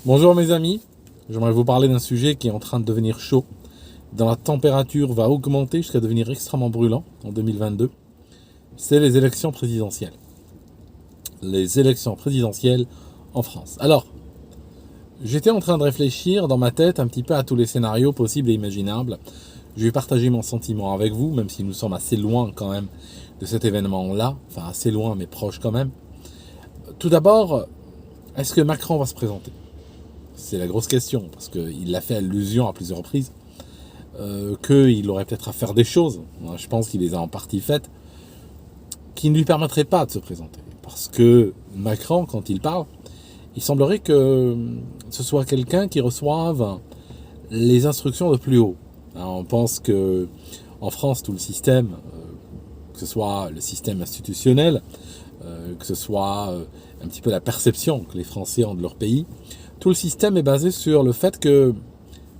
Bonjour mes amis, j'aimerais vous parler d'un sujet qui est en train de devenir chaud, dont la température va augmenter jusqu'à devenir extrêmement brûlant en 2022. C'est les élections présidentielles. Les élections présidentielles en France. Alors, j'étais en train de réfléchir dans ma tête un petit peu à tous les scénarios possibles et imaginables. Je vais partager mon sentiment avec vous, même si nous sommes assez loin quand même de cet événement-là, enfin assez loin mais proche quand même. Tout d'abord, est-ce que Macron va se présenter ? C'est la grosse question, parce qu'il l'a fait allusion à plusieurs reprises, qu'il aurait peut-être à faire des choses, je pense qu'il les a en partie faites, qui ne lui permettraient pas de se présenter. Parce que Macron, quand il parle, il semblerait que ce soit quelqu'un qui reçoive les instructions de plus haut. On pense que en France, tout le système, que ce soit le système institutionnel, que ce soit un petit peu la perception que les Français ont de leur pays, tout le système est basé sur le fait que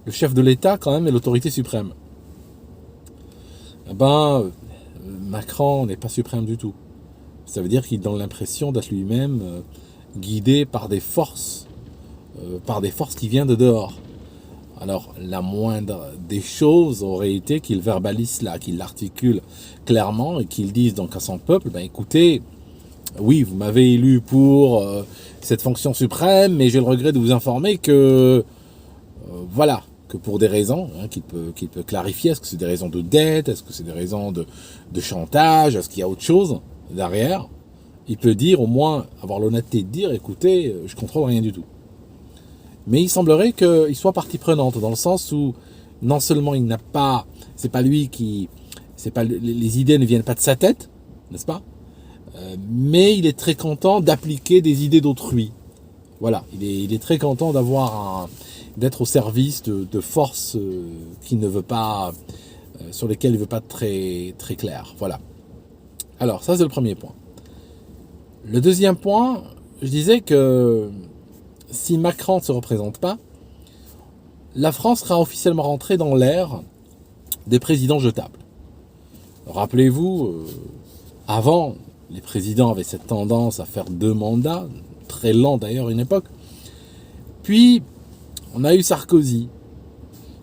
le chef de l'État, quand même, est l'autorité suprême. Macron n'est pas suprême du tout. Ça veut dire qu'il donne l'impression d'être lui-même guidé par des forces qui viennent de dehors. Alors, la moindre des choses aurait été qu'il verbalise cela, qu'il l'articule clairement et qu'il dise donc à son peuple, écoutez, oui, vous m'avez élu pour cette fonction suprême, mais j'ai le regret de vous informer que, que pour des raisons qu'il peut clarifier, est-ce que c'est des raisons de dette, est-ce que c'est des raisons de chantage, est-ce qu'il y a autre chose derrière, il peut dire, au moins, avoir l'honnêteté de dire, écoutez, je contrôle rien du tout. Mais il semblerait qu'il soit partie prenante, dans le sens où, non seulement il n'a pas, les idées ne viennent pas de sa tête, n'est-ce pas ? Mais il est très content d'appliquer des idées d'autrui. Voilà, il est très content d'être au service de forces qu'il ne veut pas, sur lesquelles il ne veut pas être très, très clair. Voilà. Alors, ça c'est le premier point. Le deuxième point, je disais que si Macron ne se représente pas, la France sera officiellement rentrée dans l'ère des présidents jetables. Rappelez-vous, avant, les présidents avaient cette tendance à faire 2 mandats, très lent d'ailleurs à une époque. Puis, on a eu Sarkozy.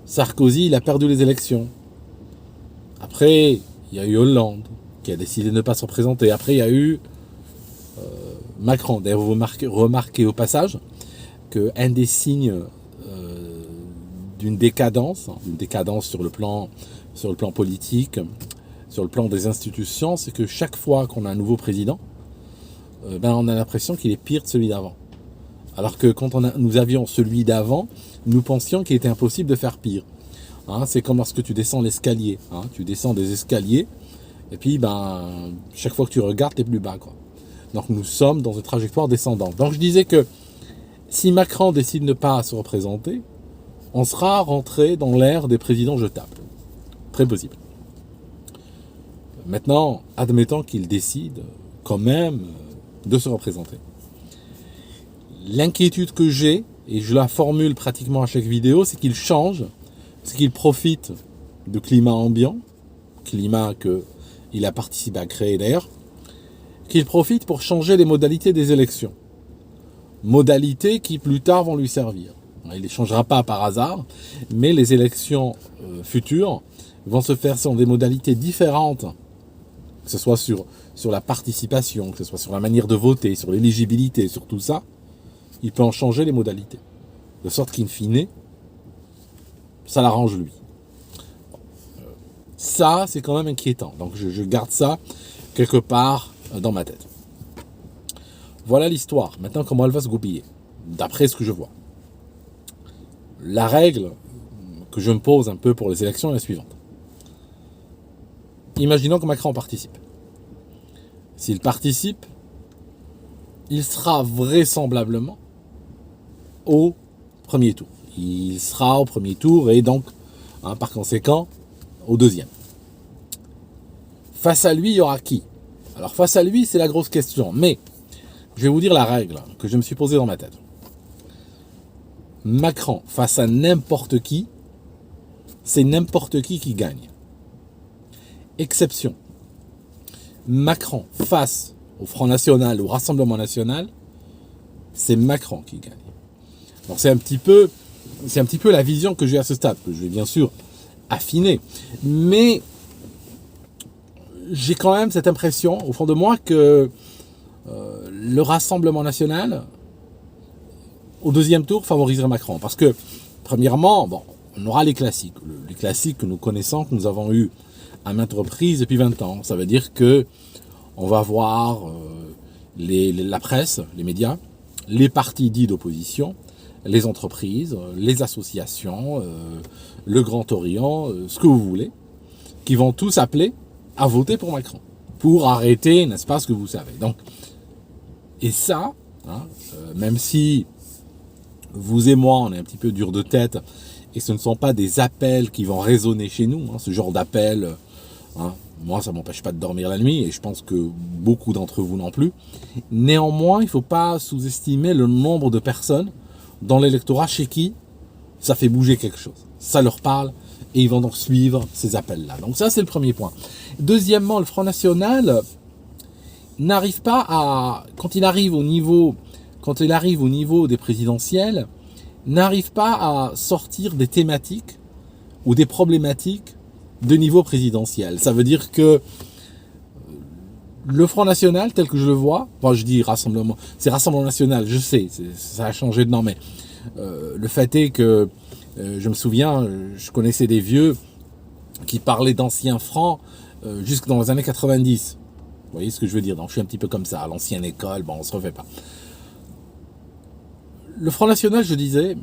Sarkozy, il a perdu les élections. Après, il y a eu Hollande, qui a décidé de ne pas se représenter. Après, il y a eu Macron. D'ailleurs, vous remarquez au passage qu'un des signes d'une décadence sur le plan politique, sur le plan des institutions, c'est que chaque fois qu'on a un nouveau président, on a l'impression qu'il est pire de celui d'avant. Alors que quand nous avions celui d'avant, nous pensions qu'il était impossible de faire pire. C'est comme lorsque tu descends l'escalier. Tu descends des escaliers, et puis chaque fois que tu regardes, tu es plus bas, quoi. Donc nous sommes dans une trajectoire descendante. Donc je disais que si Macron décide de ne pas se représenter, on sera rentré dans l'ère des présidents jetables. Très possible. Maintenant, admettons qu'il décide quand même de se représenter. L'inquiétude que j'ai, et je la formule pratiquement à chaque vidéo, c'est qu'il change, c'est qu'il profite du climat ambiant, climat qu'il a participé à créer d'ailleurs, qu'il profite pour changer les modalités des élections. Modalités qui plus tard vont lui servir. Il ne les changera pas par hasard, mais les élections futures vont se faire sur des modalités différentes, que ce soit sur la participation, que ce soit sur la manière de voter, sur l'éligibilité, sur tout ça. Il peut en changer les modalités. De sorte qu'in fine, ça l'arrange lui. Ça, c'est quand même inquiétant. Donc je garde ça quelque part dans ma tête. Voilà l'histoire. Maintenant, comment elle va se goupiller, d'après ce que je vois. La règle que je me pose un peu pour les élections est la suivante. Imaginons que Macron participe. S'il participe, il sera vraisemblablement au premier tour. Il sera au premier tour et donc, par conséquent, au deuxième. Face à lui, il y aura qui ? Alors face à lui, c'est la grosse question. Mais je vais vous dire la règle que je me suis posée dans ma tête. Macron face à n'importe qui, c'est n'importe qui gagne. Exception. Macron face au Front National, au Rassemblement National, c'est Macron qui gagne. Alors c'est un petit peu la vision que j'ai à ce stade, que je vais bien sûr affiner. Mais j'ai quand même cette impression, au fond de moi, que le Rassemblement national, au deuxième tour, favoriserait Macron. Parce que, premièrement, bon, on aura les classiques que nous connaissons, que nous avons eu à maintes reprises depuis 20 ans. Ça veut dire que on va voir la presse, les médias, les partis dits d'opposition, les entreprises, les associations, le Grand Orient, ce que vous voulez, qui vont tous appeler à voter pour Macron, pour arrêter, n'est-ce pas, ce que vous savez. Donc, et ça, hein, même si vous et moi, on est un petit peu dur de tête, et ce ne sont pas des appels qui vont résonner chez nous, hein, ce genre d'appels, hein, moi ça ne m'empêche pas de dormir la nuit, et je pense que beaucoup d'entre vous non plus. Néanmoins, il ne faut pas sous-estimer le nombre de personnes dans l'électorat chez qui ça fait bouger quelque chose. Ça leur parle, et ils vont donc suivre ces appels-là. Donc ça, c'est le premier point. Deuxièmement, le Front National n'arrive pas à, quand il arrive au niveau des présidentielles, n'arrive pas à sortir des thématiques ou des problématiques de niveau présidentiel. Ça veut dire que le Front National, tel que je le vois, bon, je dis Rassemblement, c'est Rassemblement National, je sais, ça a changé de nom, mais le fait est que, je me souviens, je connaissais des vieux qui parlaient d'anciens francs jusque dans les années 90. Vous voyez ce que je veux dire? Donc je suis un petit peu comme ça, à l'ancienne école, bon, on se refait pas. Le Front National, je disais,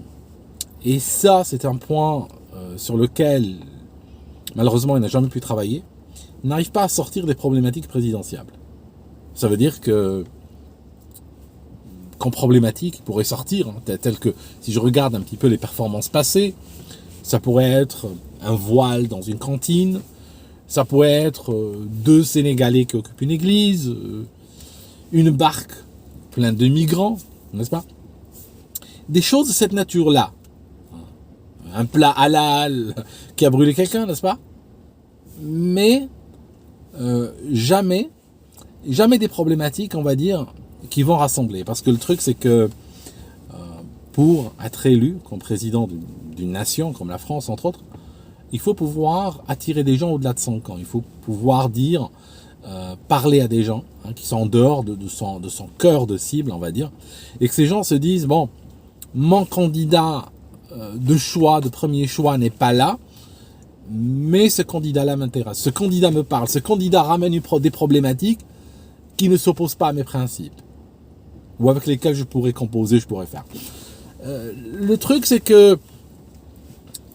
et ça c'est un point sur lequel malheureusement il n'a jamais pu travailler, n'arrive pas à sortir des problématiques présidentiables. Ça veut dire que qu'en problématique, il pourrait sortir, hein, tel que si je regarde un petit peu les performances passées, ça pourrait être un voile dans une cantine, ça pourrait être 2 Sénégalais qui occupent une église, une barque pleine de migrants, n'est-ce pas? Des choses de cette nature-là. Un plat halal qui a brûlé quelqu'un, n'est-ce pas? Mais jamais des problématiques, on va dire, qui vont rassembler. Parce que le truc, c'est que pour être élu comme président d'une nation, comme la France, entre autres, il faut pouvoir attirer des gens au-delà de son camp. Il faut pouvoir dire, parler à des gens hein, qui sont en dehors de son cœur de cible, on va dire, et que ces gens se disent, bon, mon candidat de choix, de premier choix n'est pas là, mais ce candidat-là m'intéresse, ce candidat me parle, ce candidat ramène des problématiques qui ne s'opposent pas à mes principes, ou avec lesquels je pourrais composer, je pourrais faire. Le truc, c'est que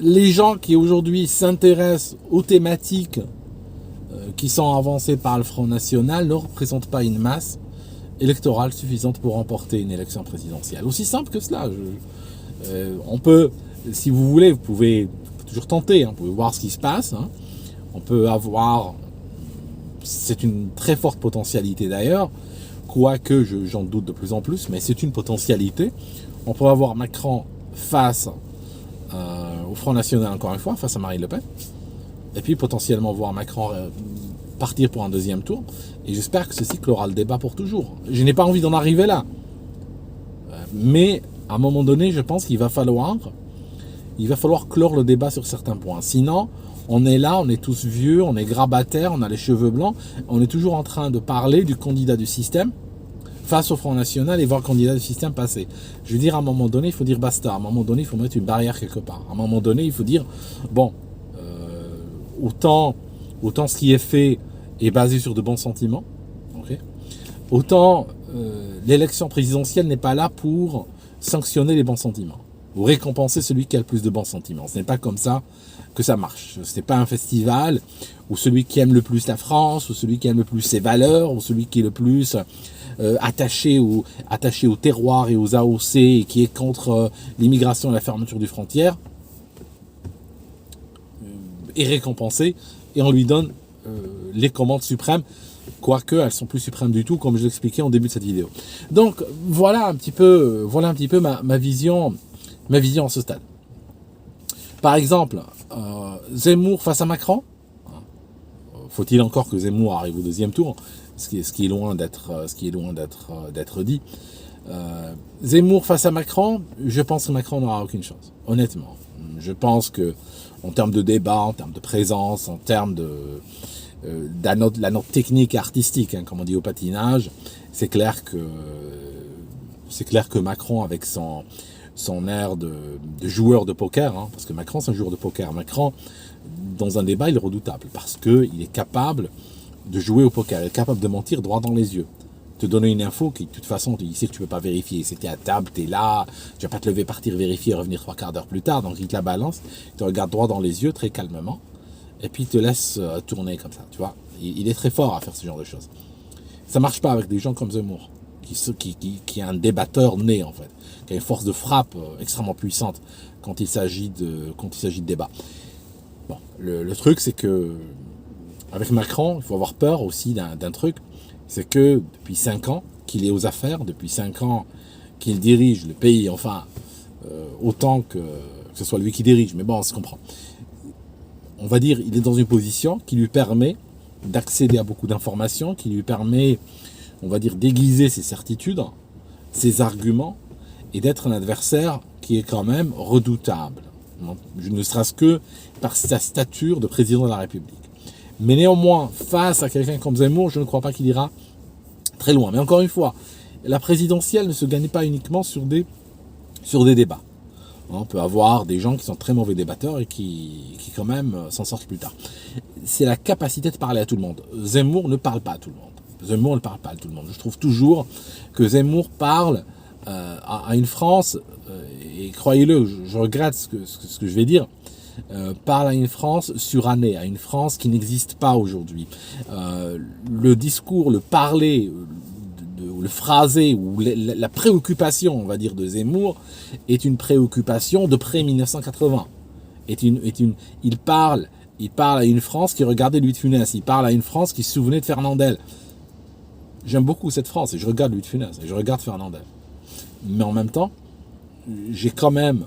les gens qui aujourd'hui s'intéressent aux thématiques qui sont avancées par le Front National ne représentent pas une masse électorale suffisante pour remporter une élection présidentielle. Aussi simple que cela. On peut, si vous voulez, vous pouvez toujours tenter, hein, vous pouvez voir ce qui se passe. Hein. On peut avoir, c'est une très forte potentialité d'ailleurs, quoique j'en doute de plus en plus, mais c'est une potentialité. On peut avoir Macron face au Front National, encore une fois, face à Marine Le Pen, et puis potentiellement voir Macron partir pour un deuxième tour, et j'espère que ceci clora le débat pour toujours. Je n'ai pas envie d'en arriver là, mais à un moment donné, je pense qu'il va falloir clore le débat sur certains points. Sinon, on est là, on est tous vieux, on est grabataires, on a les cheveux blancs, on est toujours en train de parler du candidat du système face au Front National et voir le candidat du système passer. Je veux dire, à un moment donné, il faut dire basta. À un moment donné, il faut mettre une barrière quelque part. À un moment donné, il faut dire, bon, autant ce qui est fait est basé sur de bons sentiments, okay, autant l'élection présidentielle n'est pas là pour sanctionner les bons sentiments, ou récompenser celui qui a le plus de bons sentiments. Ce n'est pas comme ça que ça marche. Ce n'est pas un festival où celui qui aime le plus la France, ou celui qui aime le plus ses valeurs, ou celui qui est le plus attaché au terroir et aux AOC et qui est contre l'immigration et la fermeture des frontières est récompensé et on lui donne les commandes suprêmes, quoique elles sont plus suprêmes du tout, comme je l'expliquais en début de cette vidéo. Donc voilà un petit peu ma vision à ce stade. Par exemple, Zemmour face à Macron. Faut-il encore que Zemmour arrive au deuxième tour, ce qui est loin d'être dit. Zemmour face à Macron, je pense que Macron n'aura aucune chance, honnêtement. Je pense que en termes de débat, en termes de présence, en termes de la note technique et artistique, hein, comme on dit au patinage, c'est clair que Macron, avec son air de joueur de poker, hein, parce que Macron c'est un joueur de poker. Macron, dans un débat, il est redoutable parce qu'il est capable de jouer au poker, il est capable de mentir droit dans les yeux. Te donner une info qui, de toute façon, il sait que tu ne peux pas vérifier. C'était à table, tu es là, tu vas pas te lever, partir, vérifier, revenir 3/4 d'heure plus tard. Donc il te la balance, il te regarde droit dans les yeux très calmement, et puis il te laisse tourner comme ça, tu vois. Il est très fort à faire ce genre de choses. Ça marche pas avec des gens comme Zemmour, qui est un débatteur né, en fait, qui a une force de frappe extrêmement puissante quand il s'agit de débat. Bon, le truc, c'est que avec Macron, il faut avoir peur aussi d'un truc, c'est que depuis 5 ans qu'il est aux affaires, depuis 5 ans qu'il dirige le pays, enfin, autant que ce soit lui qui dirige, mais bon, on se comprend. On va dire, il est dans une position qui lui permet d'accéder à beaucoup d'informations, qui lui permet, on va dire, d'aiguiser ses certitudes, ses arguments, et d'être un adversaire qui est quand même redoutable, ne serait-ce que par sa stature de président de la République. Mais néanmoins, face à quelqu'un comme Zemmour, je ne crois pas qu'il ira très loin. Mais encore une fois, la présidentielle ne se gagne pas uniquement sur des débats. On peut avoir des gens qui sont très mauvais débatteurs et qui quand même s'en sortent plus tard. C'est la capacité de parler à tout le monde. Zemmour ne parle pas à tout le monde. Zemmour ne parle pas à tout le monde. Je trouve toujours que Zemmour parle à une France, et croyez-le, je regrette ce que je vais dire, parle à une France surannée, à une France qui n'existe pas aujourd'hui. Le discours, le parler, le phrasé, ou la préoccupation, on va dire, de Zemmour, est une préoccupation de pré-1980. Il parle à une France qui regardait Louis de Funès, il parle à une France qui se souvenait de Fernandel. J'aime beaucoup cette France, et je regarde Louis de Funès, et je regarde Fernandel. Mais en même temps, j'ai quand même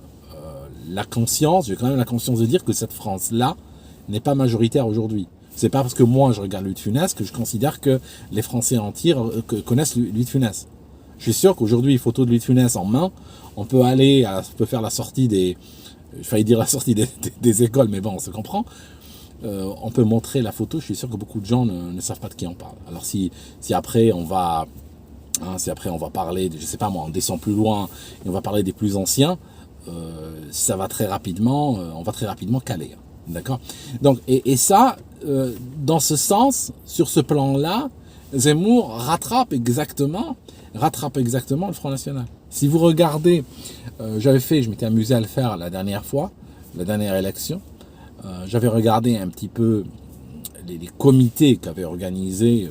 la conscience de dire que cette France-là n'est pas majoritaire aujourd'hui. C'est pas parce que moi je regarde Louis de Funès que je considère que les Français entiers connaissent Louis de Funès. Je suis sûr qu'aujourd'hui, photo de Louis de Funès en main, on peut faire la sortie des écoles, mais bon, on se comprend. On peut montrer la photo, je suis sûr que beaucoup de gens ne savent pas de qui on parle. Alors si après on va parler, je sais pas moi, on descend plus loin et on va parler des plus anciens, ça va très rapidement, on va très rapidement caler. D'accord ? Donc, et ça, dans ce sens, sur ce plan-là, Zemmour rattrape exactement le Front National. Si vous regardez, je m'étais amusé à le faire la dernière fois, la dernière élection, j'avais regardé un petit peu les comités qu'avait organisé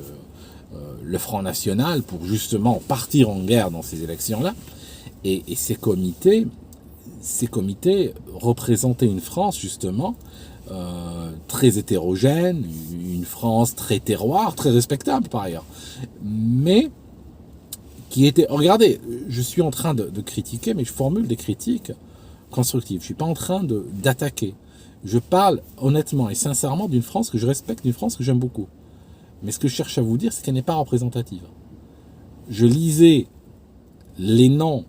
le Front National pour justement partir en guerre dans ces élections-là, et ces comités représentaient une France justement très hétérogène, une France très terroir, très respectable par ailleurs, mais qui était... Regardez, je suis en train de critiquer, mais je formule des critiques constructives. Je ne suis pas en train d'attaquer. Je parle honnêtement et sincèrement d'une France que je respecte, d'une France que j'aime beaucoup. Mais ce que je cherche à vous dire, c'est qu'elle n'est pas représentative. Je lisais les noms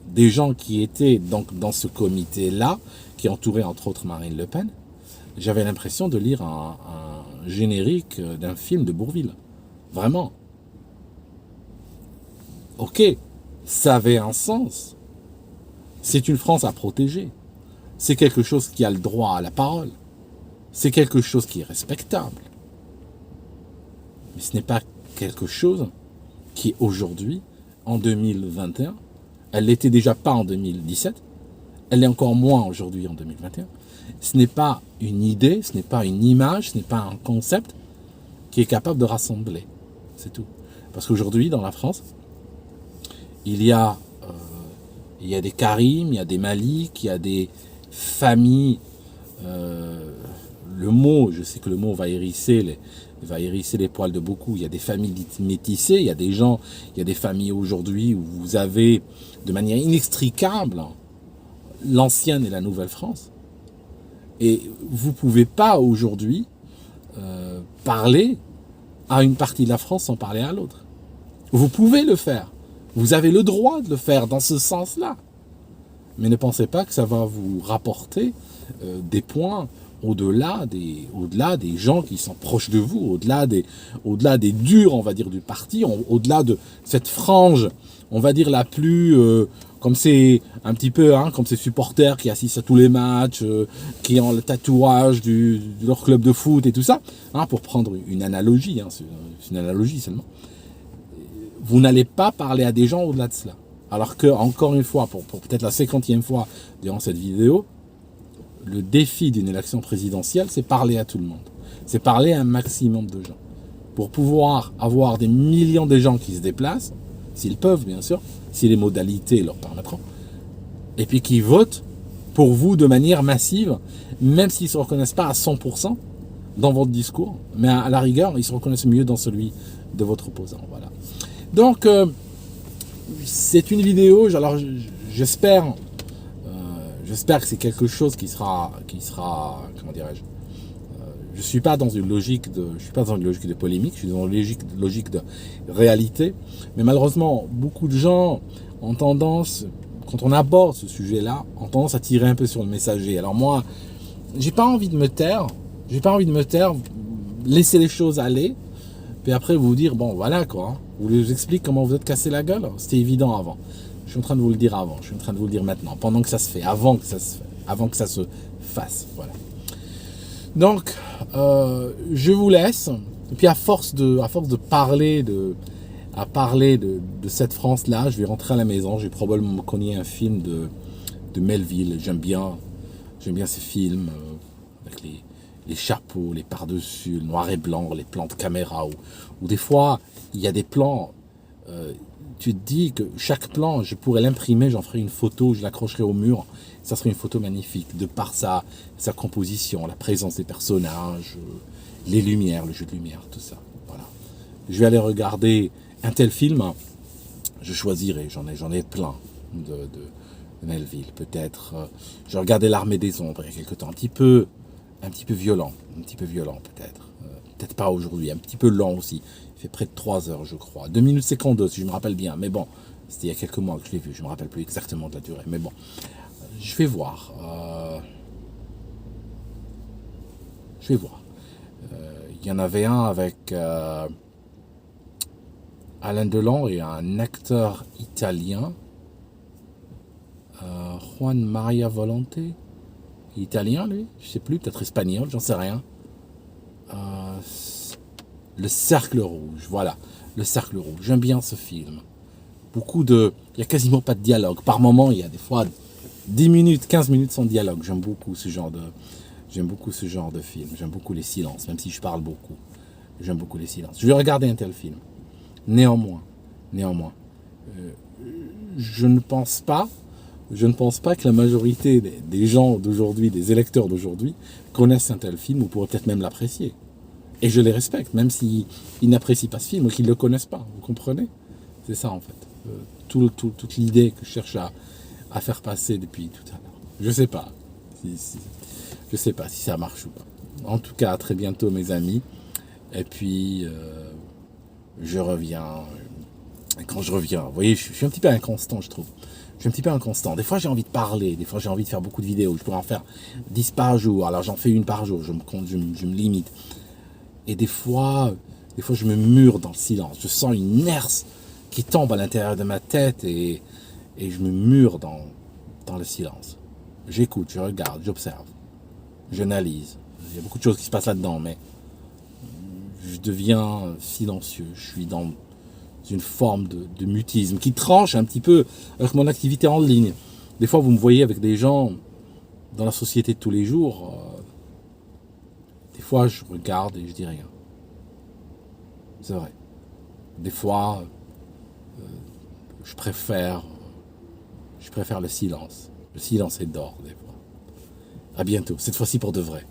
des gens qui étaient donc dans ce comité-là, qui entourait entre autres Marine Le Pen. J'avais l'impression de lire un générique d'un film de Bourvil. Vraiment. Ok, ça avait un sens. C'est une France à protéger. C'est quelque chose qui a le droit à la parole. C'est quelque chose qui est respectable. Mais ce n'est pas quelque chose qui aujourd'hui, en 2021, elle l'était déjà pas en 2017, elle l'est encore moins aujourd'hui en 2021. Ce n'est pas une idée, ce n'est pas une image, ce n'est pas un concept qui est capable de rassembler. C'est tout. Parce qu'aujourd'hui, dans la France, il y a des Karim, il y a des Malik, il y a des familles. Je sais que le mot va hérisser les poils de beaucoup. Il y a des familles dites métissées, il y a des familles aujourd'hui où vous avez de manière inextricable l'ancienne et la nouvelle France. Et vous ne pouvez pas aujourd'hui parler à une partie de la France sans parler à l'autre. Vous pouvez le faire, Vous avez le droit de le faire dans ce sens-là. Mais ne pensez pas que ça va vous rapporter des points au-delà des gens qui sont proches de vous, au-delà des durs, on va dire, du parti, au-delà de cette frange, on va dire, la plus... comme c'est un petit peu, comme ces supporters qui assistent à tous les matchs, qui ont le tatouage de leur club de foot et tout ça, pour prendre une analogie, c'est une analogie seulement. Vous n'allez pas parler à des gens au-delà de cela. Alors que, encore une fois, pour peut-être la 50e fois durant cette vidéo, le défi d'une élection présidentielle, c'est parler à tout le monde. C'est parler à un maximum de gens. Pour pouvoir avoir des millions de gens qui se déplacent, s'ils peuvent bien sûr, si les modalités leur permettront, et puis qui votent pour vous de manière massive, même s'ils ne se reconnaissent pas à 100% dans votre discours, mais à la rigueur, ils se reconnaissent mieux dans celui de votre opposant. Voilà. Donc, c'est une vidéo, alors j'espère que c'est quelque chose qui sera comment dirais-je, je suis pas dans une logique de polémique, je suis dans une logique de réalité, mais malheureusement, beaucoup de gens ont tendance, quand on aborde ce sujet-là, ont tendance à tirer un peu sur le messager. Alors moi, j'ai pas envie de me taire, laisser les choses aller, puis après vous dire, bon voilà quoi, vous les explique comment vous êtes cassé la gueule, c'était évident avant. Je suis en train de vous le dire avant, je suis en train de vous le dire maintenant, pendant que ça se fait, avant que ça se fasse, voilà. Donc, je vous laisse, et puis à force de parler de cette France-là, je vais rentrer à la maison, je vais probablement me cogner un film de Melville, j'aime bien ces films, avec les chapeaux, les par-dessus, le noir et blanc, les plans de caméra, où des fois, il y a des plans, tu te dis que chaque plan, je pourrais l'imprimer, j'en ferai une photo, je l'accrocherai au mur, ça serait une photo magnifique, de par sa composition, la présence des personnages, les lumières, le jeu de lumière, tout ça. Voilà. Je vais aller regarder un tel film, je choisirai, j'en ai plein de Melville, peut-être. J'ai regardé L'Armée des Ombres il y a quelque temps, un petit peu violent peut-être. Peut-être pas aujourd'hui, un petit peu lent aussi. Il fait près de 3 heures, je crois. 2 minutes 52, si je me rappelle bien. Mais bon, c'était il y a quelques mois que je l'ai vu. Je me rappelle plus exactement de la durée. Mais bon, je vais voir. Il y en avait un avec Alain Delon et un acteur italien, Juan Maria Volonté. Italien, lui, je sais plus, peut-être espagnol, j'en sais rien. Le Cercle Rouge, voilà, Le Cercle Rouge. J'aime bien ce film. Il y a quasiment pas de dialogue. Par moment, il y a des fois 10 minutes, 15 minutes sans dialogue. J'aime beaucoup ce genre de film. J'aime beaucoup les silences, même si je parle beaucoup. J'aime beaucoup les silences. Je vais regarder un tel film. Néanmoins, je ne pense pas que la majorité des gens d'aujourd'hui, des électeurs d'aujourd'hui, connaissent un tel film ou pourraient peut-être même l'apprécier. Et je les respecte, même s'ils n'apprécient pas ce film ou qu'ils ne le connaissent pas. Vous comprenez? C'est ça en fait. Toute l'idée que je cherche à faire passer depuis tout à l'heure. Je sais pas si ça marche ou pas. En tout cas, à très bientôt mes amis. Et puis, je reviens. Et quand je reviens, vous voyez, je suis un petit peu inconstant, je trouve. Je suis un petit peu inconstant. Des fois, j'ai envie de parler. Des fois, j'ai envie de faire beaucoup de vidéos. Je pourrais en faire 10 par jour. Alors, j'en fais une par jour. Je me limite. Et des fois, je me mure dans le silence. Je sens une herse qui tombe à l'intérieur de ma tête et je me mure dans le silence. J'écoute, je regarde, j'observe. J'analyse. Il y a beaucoup de choses qui se passent là-dedans, mais je deviens silencieux. Je suis dans une forme de mutisme qui tranche un petit peu avec mon activité en ligne. Des fois, vous me voyez avec des gens dans la société de tous les jours. Des fois, je regarde et je dis rien. C'est vrai. Des fois, je préfère le silence. Le silence est d'or, des fois. À bientôt. Cette fois-ci pour de vrai.